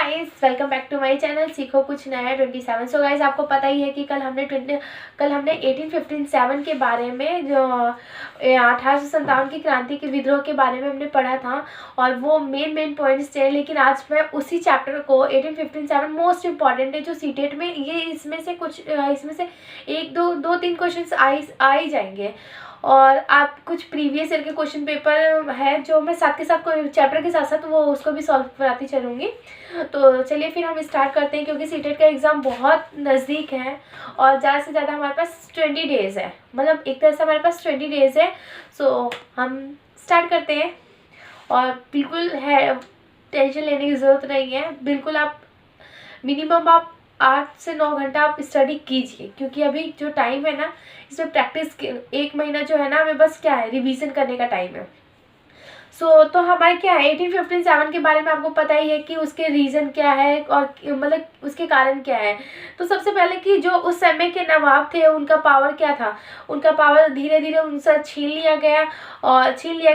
Guys, welcome back to my channel सीखो कुछ नया 27। सो गाइस, आपको पता ही है कि कल हमने 1857 के बारे में जो 1857 की क्रांति के विद्रोह के बारे में हमने पढ़ा था और वो मेन पॉइंट्स थे। लेकिन आज मैं उसी चैप्टर को 1857 मोस्ट इम्पॉर्टेंट है जो सीटेट में ये इसमें से एक दो तीन क्वेश्चंस आ ही जाएंगे। और आप कुछ प्रीवियस ईयर के क्वेश्चन पेपर है जो मैं साथ के साथ चैप्टर के साथ साथ वो उसको भी सॉल्व कराती चलूँगी। तो चलिए फिर हम स्टार्ट करते हैं, क्योंकि सीटेट का एग्ज़ाम बहुत नज़दीक है और ज़्यादा से ज़्यादा हमारे पास 20 डेज़ है, मतलब एक तरह से हमारे पास 20 डेज़ है। सो हम स्टार्ट करते हैं और बिल्कुल है टेंशन लेने की ज़रूरत नहीं है। बिल्कुल आप मिनिमम 8 से 9 घंटा आप स्टडी कीजिए, क्योंकि अभी जो टाइम है ना इसमें प्रैक्टिस के 1 महीना जो है ना हमें बस क्या है रिवीजन करने का टाइम है। तो हमारे क्या है 1857 के बारे में आपको पता ही है कि उसके रीज़न क्या है और मतलब उसके कारण क्या है। तो सबसे पहले कि जो उस समय के नवाब थे उनका पावर क्या था, उनका पावर धीरे धीरे उनसे छीन लिया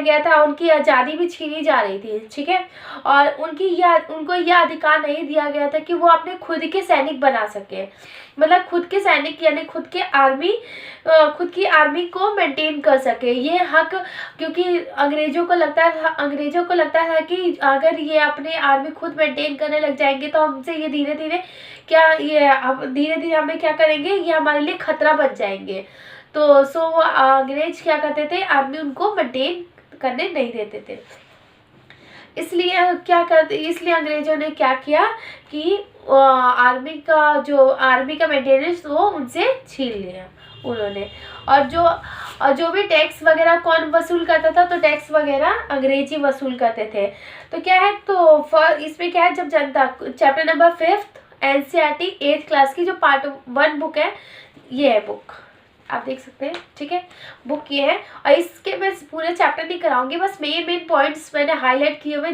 गया था। उनकी आज़ादी भी छीनी जा रही थी, ठीक है। और उनको यह अधिकार नहीं दिया गया था कि वो अपने खुद के सैनिक बना सके, मतलब खुद के सैनिक यानी खुद की आर्मी को मेंटेन कर सके। ये हक, क्योंकि अंग्रेज़ों को लगता था कि अगर ये अपने आर्मी खुद मेंटेन करने लग जाएंगे तो हमसे ये धीरे धीरे हमें क्या करेंगे, ये हमारे लिए खतरा बन जाएंगे। तो वो अंग्रेज क्या करते थे, आर्मी उनको मेंटेन करने नहीं देते थे। इसलिए अंग्रेजों ने क्या किया कि आर्मी का मेंटेनेंस वो उनसे छीन लिया उन्होंने। और जो भी टैक्स वगैरह कौन वसूल करता था, तो टैक्स वगैरह अंग्रेजी वसूल करते थे। तो क्या है, तो इसमें क्या है, जब जनता chapter number 5 NCERT 8th class की जो पार्ट 1 बुक है, ये है बुक, आप देख सकते हैं, ठीक है। बुक ये है और इसके मैं पूरे चैप्टर नहीं कराऊंगी, बस मेन पॉइंट्स मैंने हाईलाइट किए हुए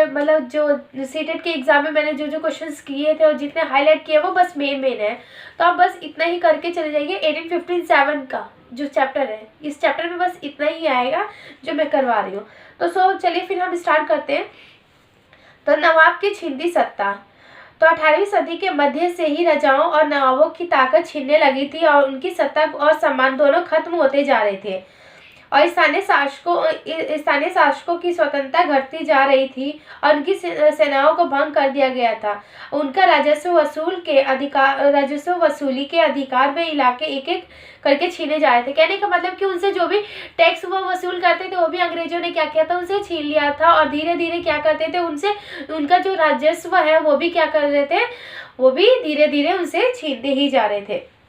मतलब जो सीटेट के एग्जाम में मैंने जो क्वेश्चंस किए थे और जितने हाईलाइट किए वो बस मेन है। तो आप बस इतना ही करके चले जाइए। 1857 का जो चैप्टर है, इस चैप्टर में बस इतना ही आएगा जो मैं करवा रही हूँ। तो चलिए फिर हम स्टार्ट करते हैं। तो नवाब की छिंदी सत्ता, तो 18वीं सदी के मध्य से ही राजाओं और नवाबों की ताकत छिनने लगी थी और उनकी सत्ता और सम्मान दोनों खत्म होते जा रहे थे और स्थानीय शासकों की स्वतंत्रता घटती जा रही थी और उनकी सेनाओं को भंग कर दिया गया था। उनका राजस्व वसूली के अधिकार में इलाके एक एक करके छीने जा रहे थे। कहने का मतलब कि उनसे जो भी टैक्स वो वसूल करते थे वो भी अंग्रेजों ने क्या किया था, उनसे छीन लिया था। और धीरे धीरे क्या करते थे, उनसे उनका जो राजस्व है वो भी क्या कर रहे थे, वो भी धीरे धीरे उनसे छीनते ही जा रहे थे।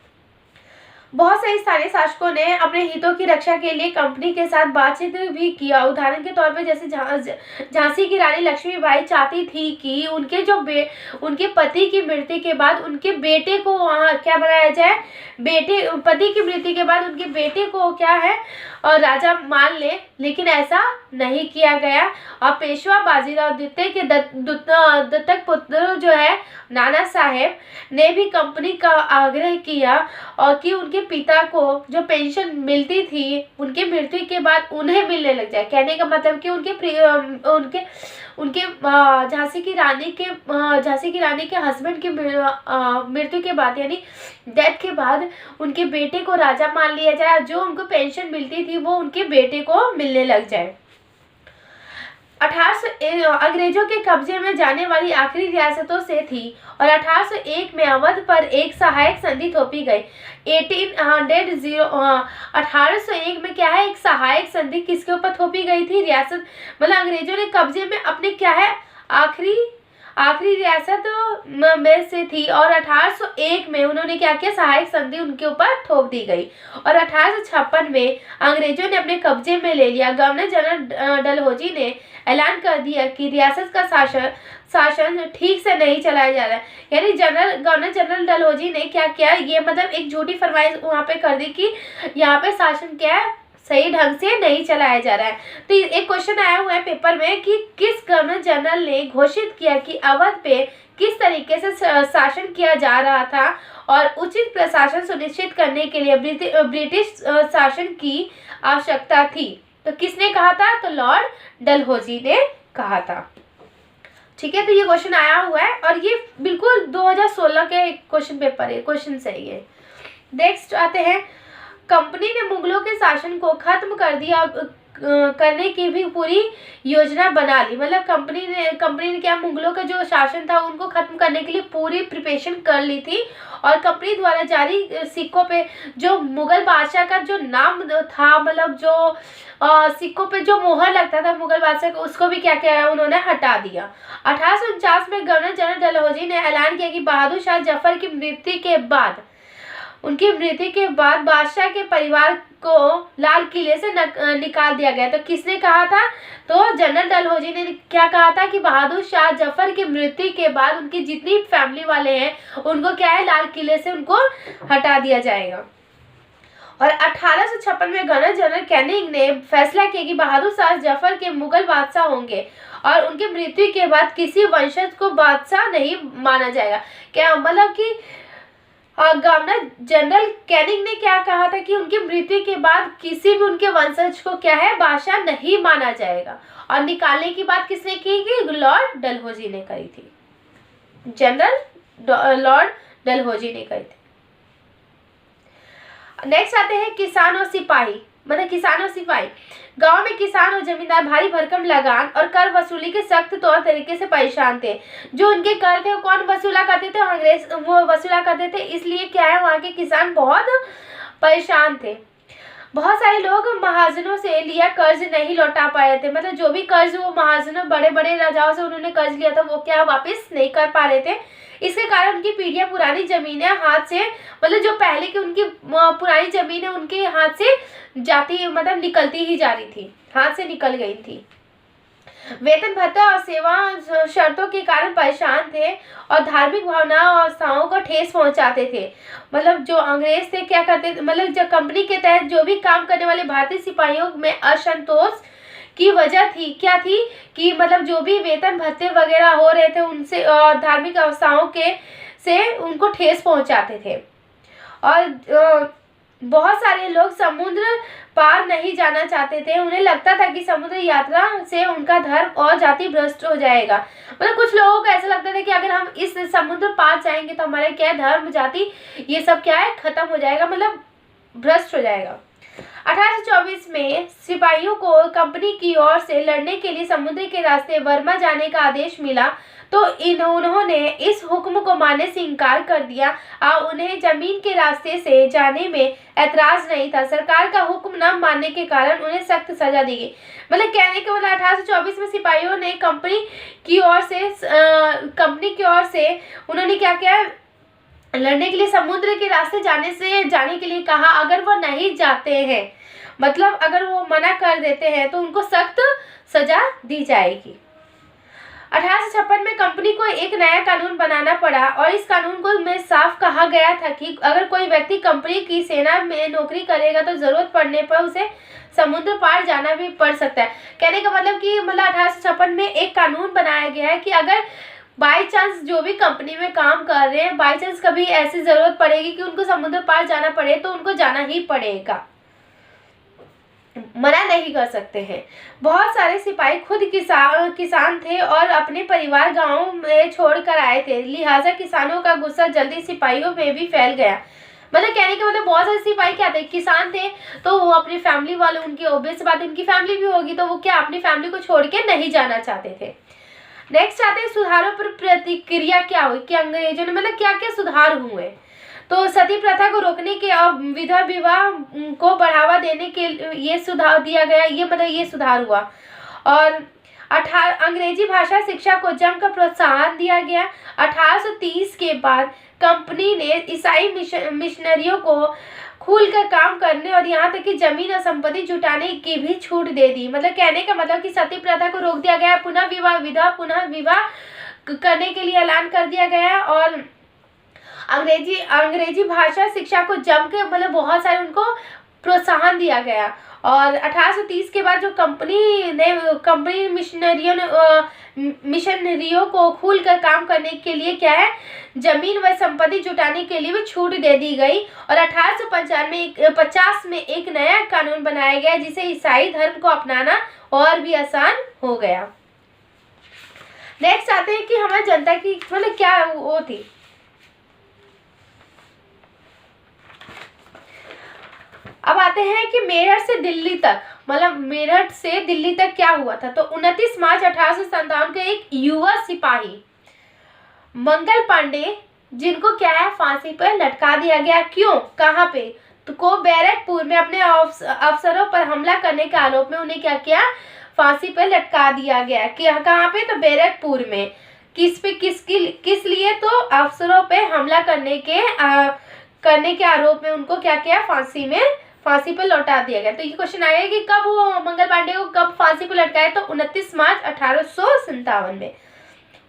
बहुत से स्थानीय शासकों ने अपने हितों की रक्षा के लिए कंपनी के साथ बातचीत भी किया। उदाहरण के तौर पे जैसे झांसी की रानी लक्ष्मीबाई चाहती थी कि उनके पति की मृत्यु के बाद उनके बेटे को वहाँ क्या बनाया जाए, पति की मृत्यु के बाद उनके बेटे को क्या है और राजा मान ले, लेकिन ऐसा नहीं किया गया। और पेशवा बाजीराव द्वितीय के दत्तक पुत्र जो है नाना साहेब ने भी कंपनी का आग्रह किया और कि उनके पिता को जो पेंशन मिलती थी उनके मृत्यु के बाद उन्हें मिलने लग जाए। कहने का मतलब कि उनके झांसी की रानी के हस्बैंड की मृत्यु के बाद यानी डेथ के बाद उनके बेटे को राजा मान लिया जाए, जो उनको पेंशन मिलती थी वो उनके बेटे को मिलने लग जाए। अंग्रेजों के कब्जे में जाने वाली आखिरी रियासतों से थी और 1801 में अवध पर एक सहायक संधि थोपी गई। 1801 में क्या है, एक सहायक संधि किसके ऊपर थोपी गई थी, रियासत मतलब अंग्रेजों ने कब्जे में अपने क्या है आखिरी रियासत में से थी और 1801 में उन्होंने क्या किया, सहायक संधि उनके ऊपर थोप दी गई और 1856 में अंग्रेजों ने अपने कब्जे में ले लिया। गवर्नर जनरल डलहौजी ने ऐलान कर दिया कि रियासत का शासन ठीक से नहीं चलाया जा रहा है। यानी गवर्नर जनरल डलहौजी ने क्या किया, ये मतलब एक झूठी फरमाइश वहाँ पे कर दी कि यहाँ पे शासन क्या है, सही ढंग से नहीं चलाया जा रहा है। तो एक क्वेश्चन आया हुआ है पेपर में कि किस गवर्नर जनरल ने घोषित किया कि अवध पे किस तरीके से शासन किया जा रहा था और उचित प्रशासन सुनिश्चित करने के लिए ब्रिटिश शासन की आवश्यकता थी। तो किसने कहा था, तो लॉर्ड डलहौजी ने कहा था। ठीक है, तो ये क्वेश्चन आया हुआ है और ये बिल्कुल 2016 के क्वेश्चन पेपर है, क्वेश्चन सही है। नेक्स्ट आते हैं, कंपनी ने मुगलों के शासन को खत्म कर दिया करने की भी पूरी योजना बना ली। मतलब कंपनी ने क्या, मुगलों का जो शासन था उनको खत्म करने के लिए पूरी प्रिपरेशन कर ली थी। और कंपनी द्वारा जारी सिक्कों पे जो मुगल बादशाह का जो नाम था, मतलब जो सिक्कों पे जो मोहर लगता था मुगल बादशाह का, उसको भी क्या किया उन्होंने हटा दिया। 1849 में गवर्नर जनरल डलहौजी ने ऐलान किया कि बहादुर शाह जफर की मृत्यु के बाद बादशाह के परिवार को लाल किले से निकाल दिया गया। तो किसने कहा था, तो जनरल डलहौजी ने क्या कहा था कि बहादुर शाह जफर की मृत्यु के बाद उनकी जितनी फैमिली वाले हैं उनको क्या है, लाल किले से उनको हटा दिया जाएगा। और 1856 में गवर्नर जनरल कैनिंग ने फैसला किया कि बहादुर शाह जफर के मुगल बादशाह होंगे और उनकी मृत्यु के बाद किसी वंशज को बादशाह नहीं माना जाएगा। क्या मतलब कि गवर्नर जनरल कैनिंग ने क्या कहा था कि उनकी मृत्यु के बाद किसी भी उनके वंशज को क्या है, बादशाह नहीं माना जाएगा। और निकालने की बात किसने की, लॉर्ड डलहौजी ने करी थी, जनरल लॉर्ड डलहौजी ने करी थी। नेक्स्ट आते हैं किसान और सिपाही। मतलब किसान और सिपाही, गांव में किसान और जमींदार भारी भरकम लगान और कर वसूली के सख्त तौर तरीके से परेशान थे। जो उनके कर थे वो कौन वसूला करते थे, अंग्रेज वो वसूला करते थे। इसलिए क्या है, वहाँ के किसान बहुत परेशान थे। बहुत सारे लोग महाजनों से लिया कर्ज नहीं लौटा पाए थे। मतलब जो भी कर्ज वो महाजनों बड़े बड़े राजाओं से उन्होंने कर्ज लिया था वो क्या वापस नहीं कर पा रहे थे। इसके कारण उनकी पीढ़ियां पुरानी जमीनें हाथ से, मतलब जो पहले की उनकी पुरानी जमीनें उनके हाथ से जाती, मतलब निकलती ही जा रही थी, हाथ से निकल गई थी। वेतन भत्ता और सेवा शर्तों के कारण परेशान थे और धार्मिक भावनाओं और आस्थाओं को ठेस पहुंचाते थे। मतलब जो अंग्रेज थे क्या करते थे, मतलब जब कंपनी के तहत जो भी काम करने वाले भारतीय सिपाहियों में असंतोष की वजह थी, क्या थी कि मतलब जो भी वेतन भत्ते वगैरह हो रहे थे उनसे और धार्मिक आस्थाओं के से उनको ठेस पहुंचाते थे। और बहुत सारे लोग समुद्र पार नहीं जाना चाहते थे। उन्हें लगता था कि समुद्र यात्रा से उनका धर्म और जाति भ्रष्ट हो जाएगा। मतलब कुछ लोगों को ऐसा लगता था कि अगर हम इस समुद्र पार जाएंगे तो हमारे क्या है, धर्म जाति ये सब क्या है, खत्म हो जाएगा, मतलब भ्रष्ट हो जाएगा। 1824 में सिपाहियों को कंपनी की ओर से लड़ने के लिए समुद्र के रास्ते बर्मा जाने का आदेश मिला तो उन्होंने इस हुक्म को मानने से इनकार कर दिया। उन्हें जमीन के रास्ते से जाने में ऐतराज नहीं था। सरकार का हुक्म न मानने के कारण उन्हें सख्त सजा दी गई। मतलब कहने का मतलब 1824 में सिपाहियों ने कंपनी की ओर से उन्होंने क्या किया, लड़ने के लिए समुद्र के रास्ते जाने के लिए कहा। अगर वो नहीं जाते हैं, मतलब अगर वो मना कर देते हैं तो उनको सख्त सजा दी जाएगी। 1856 में कंपनी को एक नया कानून बनाना पड़ा और इस कानून को में साफ कहा गया था कि अगर कोई व्यक्ति कंपनी की सेना में नौकरी करेगा तो जरूरत पड़ने पर उसे समुद्र पार जाना भी पड़ सकता है। कहने का मतलब कि 1856 में एक कानून बनाया गया है कि अगर बाई चांस जो भी कंपनी में काम कर रहे हैं, बाई चांस कभी ऐसी जरूरत पड़ेगी कि उनको समुद्र पार जाना पड़े तो उनको जाना ही पड़ेगा, मना नहीं कर सकते हैं। बहुत सारे सिपाही खुद किसान थे और अपने परिवार गांव में छोड़कर आए थे, लिहाजा किसानों का गुस्सा जल्दी सिपाहियों में भी फैल गया। मतलब कहने का मतलब बहुत सारे सिपाही क्या थे, किसान थे, तो वो अपनी फैमिली वाले, उनकी ऑब्वियस बात उनकी फैमिली भी होगी, तो वो क्या अपनी फैमिली को छोड़ के नहीं जाना चाहते थे। नेक्स्ट आते हैं सुधारों पर प्रतिक्रिया क्या हुई कि अंग्रेजों ने मतलब क्या क्या सुधार हुए। तो सती प्रथा को रोकने के और विधवा विवाह को बढ़ावा देने के ये सुधार दिया गया, ये मतलब ये सुधार हुआ। और अंग्रेजी भाषा शिक्षा को जमकर प्रोत्साहन दिया गया। 1830 के बाद कंपनी ने ईसाई मिशनरियों को खुलकर काम करने और यहाँ तक कि जमीन और संपत्ति जुटाने की भी छूट दे दी। मतलब कहने का मतलब कि सती प्रथा को रोक दिया गया, पुनः विवाह करने के लिए ऐलान कर दिया गया और अंग्रेजी भाषा शिक्षा को जम के मतलब बहुत सारे उनको प्रोत्साहन दिया गया। और 1830 के बाद जो कंपनी मिशनरियों को खुलकर काम करने के लिए क्या है, जमीन व संपत्ति जुटाने के लिए भी छूट दे दी गई। और 1850 में एक नया कानून बनाया गया जिसे ईसाई धर्म को अपनाना और भी आसान हो गया। नेक्स्ट आते हैं कि हमारी जनता की मतलब क्या वो थी। अब आते हैं कि मेरठ से दिल्ली तक, मतलब मेरठ से दिल्ली तक क्या हुआ था। तो 29 मार्च 1857 को एक युवा सिपाही मंगल पांडे, जिनको क्या है फांसी पर लटका दिया गया। क्यों, कहाँ पे, तो को बैरकपुर में अपने अफसरों पर हमला करने के आरोप में उन्हें क्या किया, फांसी पर लटका दिया गया। कहाँ पे, तो बैरकपुर में। किस लिए, तो अफसरों पे हमला करने के आरोप में उनको क्या किया, फांसी पर लौटा दिया गया। तो ये क्वेश्चन आया कि कब वो मंगल पांडे को कब फांसी पर लटकाया, तो 29 मार्च 1857 में।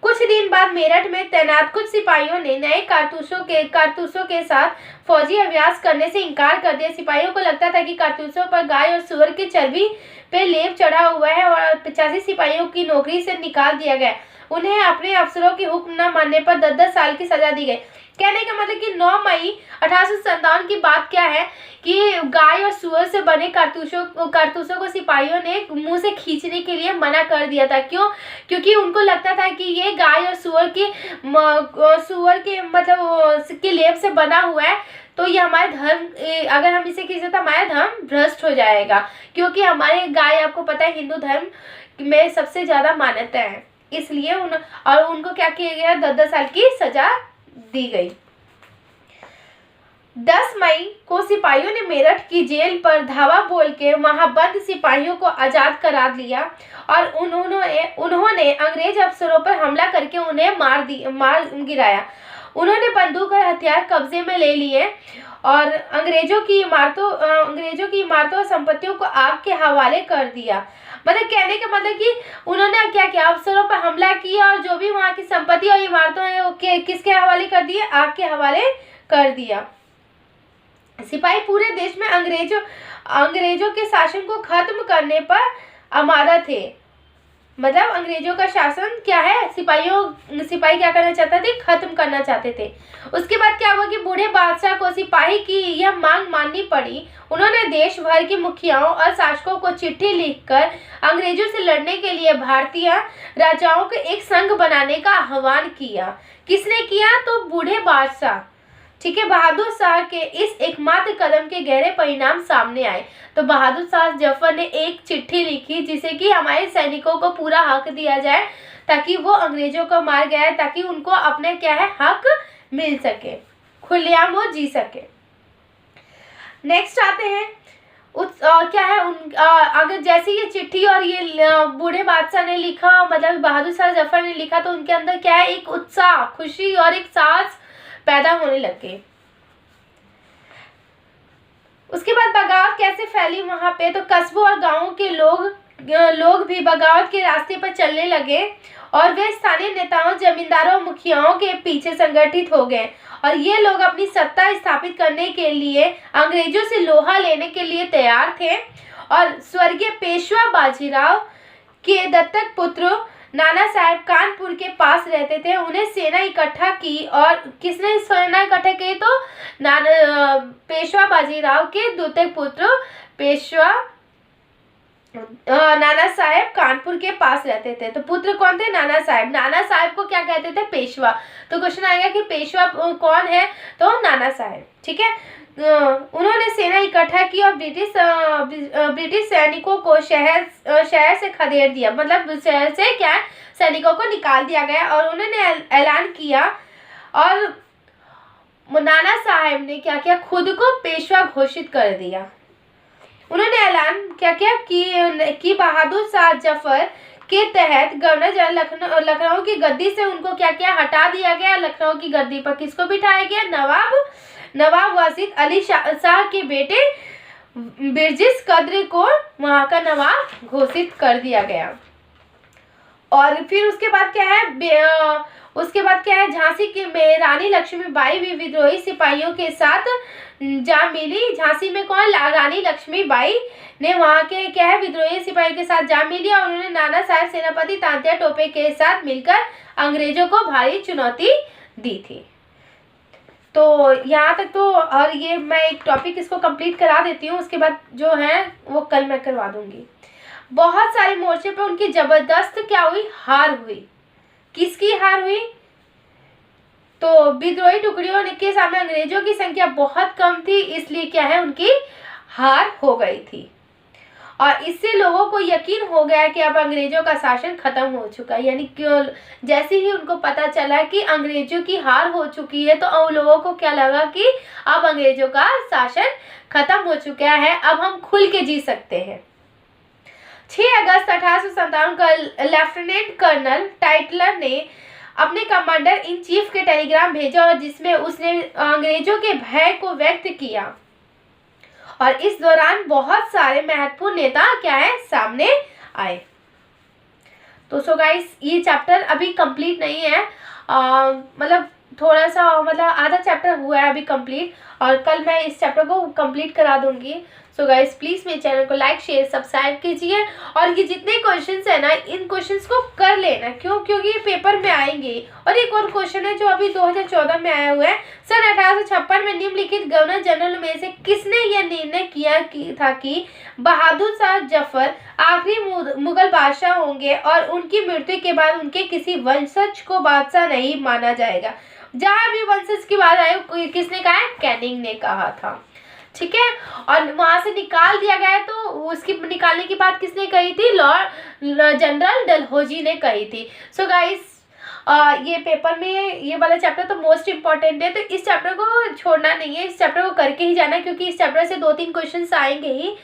कुछ दिन बाद मेरठ में तैनात कुछ सिपाहियों ने नए कारतूसों के साथ फौजी अभ्यास करने से इनकार कर दिया। सिपाहियों को लगता था कि कारतूसों पर गाय और सुअर की चर्बी पे लेप चढ़ा हुआ है और 85 सिपाहियों की नौकरी से निकाल दिया गया। उन्हें अपने अफसरों की हुक्म न मानने पर 10-10 साल की सजा दी गई। कहने का मतलब कि 9 मई 1857 की बात क्या है कि गाय और सुअर से बने कारतूसों को सिपाहियों ने मुंह से खींचने के लिए मना कर दिया था। क्यों, क्योंकि उनको लगता था कि ये गाय और सुअर के मतलब के लेप से बना हुआ है, तो ये हमारे धर्म, अगर हम इसे खींचे तो हमारा धर्म भ्रष्ट हो जाएगा। क्योंकि हमारे गाय, आपको पता है, हिंदू धर्म में सबसे ज्यादा मान्यता है, इसलिए उनको क्या किया गया, 10-10 साल की सजा दी गई। 10 मई को सिपाहियों ने मेरठ की जेल पर धावा बोल के वहां बंद सिपाहियों को आजाद करा लिया और उन्होंने अंग्रेज अफसरों पर हमला करके उन्हें मार गिराया। उन्होंने बंदूक और हथियार कब्जे में ले लिए और अंग्रेजों की इमारतों और संपत्तियों को आग के हवाले कर दिया। मतलब कहने का मतलब कि उन्होंने क्या किया, अफसरों पर हमला किया और जो भी वहां की संपत्ति और इमारतों है वो किसके हवाले कर दिए, आग के हवाले कर दिया। सिपाही पूरे देश में अंग्रेजों के शासन को खत्म करने पर आमादा थे। मतलब अंग्रेजों का शासन क्या है, सिपाही क्या करना चाहते थे, खत्म करना चाहते थे। उसके बाद क्या हुआ कि बूढ़े बादशाह को सिपाही की यह मांग माननी पड़ी। उन्होंने देश भर के मुखियाओं और शासकों को चिट्ठी लिखकर अंग्रेजों से लड़ने के लिए भारतीय राजाओं को एक संघ बनाने का आह्वान किया। किसने किया, तो बूढ़े बादशाह, ठीक है। बहादुर शाह के इस एकमात्र कदम के गहरे परिणाम सामने आए। तो बहादुर शाह जफर ने एक चिट्ठी लिखी जिसे कि हमारे सैनिकों को पूरा हक दिया जाए ताकि वो अंग्रेजों को मार गया है, ताकि उनको अपने क्या है हक मिल सके, खुलेआम वो जी सके। नेक्स्ट आते हैं क्या है अगर जैसे ये चिट्ठी और ये बूढ़े बादशाह ने लिखा, मतलब बहादुर शाह जफर ने लिखा, तो उनके अंदर क्या है, एक उत्साह, खुशी और एक साहस पैदा होने लगे। उसके बाद बगावत कैसे फैली वहां पे, तो कस्बों और गांवों के लोग भी बगावत के रास्ते पर चलने लगे और वे स्थानीय नेताओं, जमींदारों, मुखियाओं के पीछे संगठित हो गए और ये लोग अपनी सत्ता स्थापित करने के लिए अंग्रेजों से लोहा लेने के लिए तैयार थे। और स्वर्गीय पेशवा बाजीराव के दत्तक पुत्र नाना साहेब कानपुर के पास रहते थे। उन्हें सेना इकट्ठा की और किसने सेना इकट्ठा की, तो पेशवा बाजीराव के दत्तक पुत्र पेशवा नाना साहेब कानपुर के पास रहते थे। तो पुत्र कौन थे, नाना साहेब। नाना साहेब को क्या कहते थे, पेशवा। तो क्वेश्चन आएगा कि पेशवा कौन है, तो नाना साहेब, ठीक है। उन्होंने सेना इकट्ठा की और ब्रिटिश सैनिकों को शहर से खदेड़ दिया। मतलब शहर से क्या सैनिकों को निकाल दिया गया और उन्होंने ऐलान किया और नाना साहेब ने क्या किया, खुद को पेशवा घोषित कर दिया। उन्होंने ऐलान क्या किया कि बहादुर शाह जफर के तहत गवर्नर जनरल लखनऊ की गद्दी से उनको क्या किया, हटा दिया गया। लखनऊ की गद्दी पर किसको बिठाया गया, नवाब वाजिद अली शाह के बेटे बिरजिस कद्री को वहां का नवाब घोषित कर दिया गया। और फिर उसके बाद क्या है, झांसी के में रानी लक्ष्मीबाई भी विद्रोही सिपाहियों के साथ जा मिली। झांसी में कौन, रानी लक्ष्मीबाई ने वहां के क्या है विद्रोही सिपाहियों के साथ जा मिली और उन्होंने नाना साहेब सेनापति तांत्या टोपे के साथ मिलकर अंग्रेजों को भारी चुनौती दी थी। तो यहाँ तक तो, और ये मैं एक टॉपिक इसको कंप्लीट करा देती हूँ, उसके बाद जो है वो कल मैं करवा दूंगी। बहुत सारे मोर्चे पे उनकी जबरदस्त क्या हुई, हार हुई, किसकी हार हुई? तो विद्रोही टुकड़ियों के सामने अंग्रेजों की संख्या बहुत कम थी, इसलिए क्या है, उनकी हार हो गई थी। और इससे लोगों को यकीन हो गया कि अब अंग्रेजों का शासन खत्म हो चुका है। यानी कि जैसे ही उनको पता चला कि अंग्रेजों की हार हो चुकी है, तो उन लोगों को क्या लगा कि अब अंग्रेजों का शासन खत्म हो चुका है, अब हम खुल के जी सकते हैं। 6 अगस्त 1857 को लेफ्टिनेंट कर्नल टाइटलर ने अपने कमांडर इन चीफ के टेलीग्राम भेजा और जिसमें उसने अंग्रेजों के भय को व्यक्त किया। और इस दौरान बहुत सारे महत्वपूर्ण नेता क्या है, सामने आए। तो सो गाइस, ये चैप्टर अभी कंप्लीट नहीं है, मतलब थोड़ा सा, मतलब आधा चैप्टर हुआ है अभी कंप्लीट, और कल मैं इस चैप्टर को कंप्लीट करा दूंगी। सो गाइस, प्लीज़ मेरे चैनल को लाइक शेयर सब्सक्राइब कीजिए। और ये जितने क्वेश्चंस है ना, इन क्वेश्चंस को कर लेना, क्यों? क्योंकि ये पेपर में आएंगे। और एक और क्वेश्चन है जो अभी 2014 में आया हुआ है, सन 1856 में निम्नलिखित गवर्नर जनरल में से किसने यह निर्णय किया था कि बहादुर शाह जफर आखिरी मुगल बादशाह होंगे और उनकी मृत्यु के बाद उनके किसी वंशज को बादशाह नहीं माना जाएगा। जहां भी वंशज की बात आई, किसने कहा है? कैनिंग ने कहा था। ठीक है, और वहां से निकाल दिया गया, तो उसकी निकालने की बात किसने कही थी? लॉर्ड जनरल डलहौजी ने कही थी। सो गाइस, ये पेपर में ये वाला चैप्टर तो मोस्ट इम्पॉर्टेंट है, तो इस चैप्टर को छोड़ना नहीं है, इस चैप्टर को करके ही जाना है, क्योंकि इस चैप्टर से 2-3 क्वेश्चन आएंगे ही।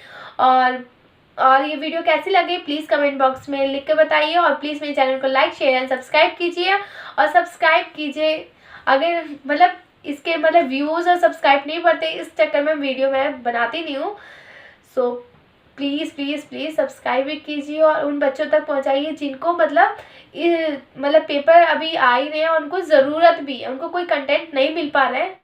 और ये वीडियो कैसी लगी प्लीज़ कमेंट बॉक्स में लिख के बताइए, और प्लीज़ मेरे चैनल को लाइक शेयर एंड सब्सक्राइब कीजिए। और सब्सक्राइब कीजिए, अगर मतलब इसके मतलब व्यूज़ और सब्सक्राइब नहीं बढ़ते, इस चक्कर में वीडियो मैं बनाती नहीं हूँ। So please please please subscribe भी कीजिए और उन बच्चों तक पहुँचाइए जिनको मतलब पेपर अभी आ ही रहे हैं और उनको ज़रूरत भी है, उनको कोई कंटेंट नहीं मिल पा रहा है।